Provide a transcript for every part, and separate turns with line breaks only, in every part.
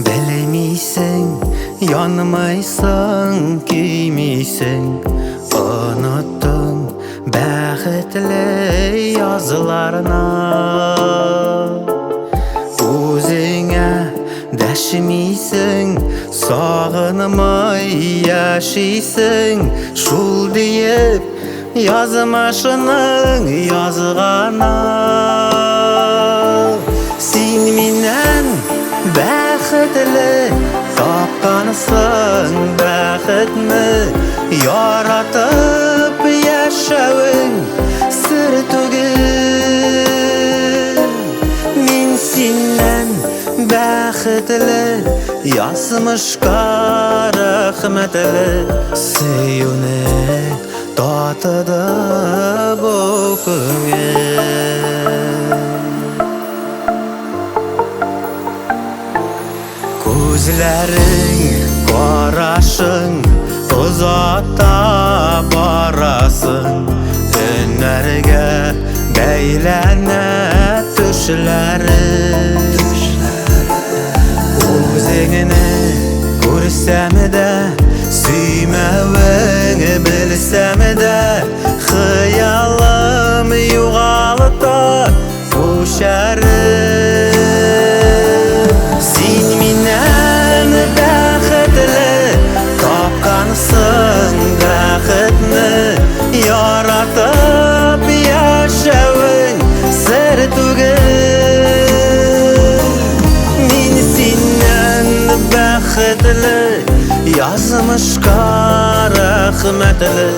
Bilemiysen, yanmaysan, giymiysen. Unuttun bäxetli yazılarına. Özüňe däşmiysen, sagynmay ýaşaýsyn. Şul diýip yazmaşynyň ýazgana. Sen menen bäxetli tapganysyň, bäxetmi yaratyp ýaşawyň sir tugil. Min senden bäxetli ýazmyşka rahmetli süýüne tatyda bu köňel. Gözleriň, garaşyň uzakda barasyn. Önlerge beýlene düşlerin. Özüňni görsem-de, süýmewiňi bilsem-de, hyýalym ýogalypda bu şärim. Sen menen bäxetli tapganysyň, bäxetni yaratyp ýaşawyň sir tugil. Min senden bäxetli ýazmyşka rahmetli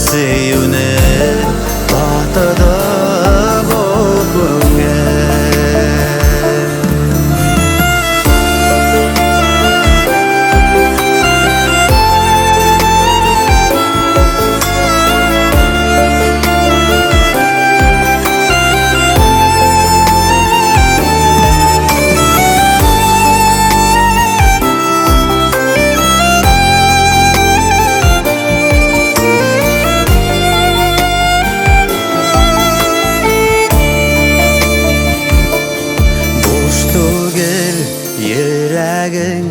süýüne tatyda bu köňel. Yüreğin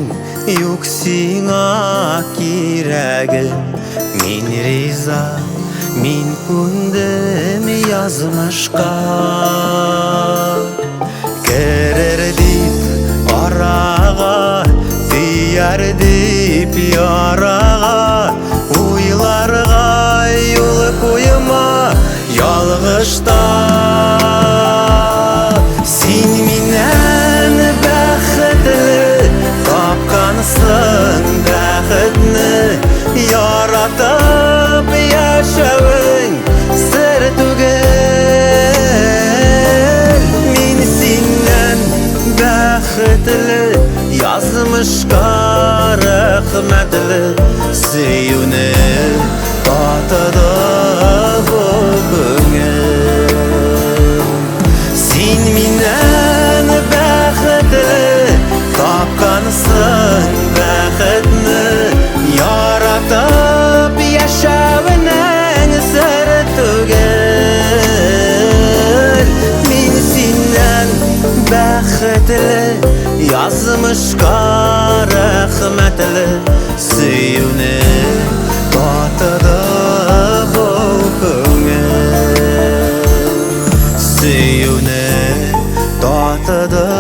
yüksin ak yüreğin. Min riza, min kundum yazmışka. Kerer dip arağa, diyar dip yarağa. Uylarga yol koyma yalgışta. Sen minen bäxetli tapganysyň, bäxetni yaratyp ýaşawyň sir tugil. Min senden bäxetli ýazmyşka rahmetli süýüne tatyda bu köňel. Sen minen bäxetli tapganysyň, bäxetni yaratyp ýaşawyň sir tugil. Min senden bäxetli ýazmyşka rahmetli süýüne tatyda bu köňel. Süýüne tatyda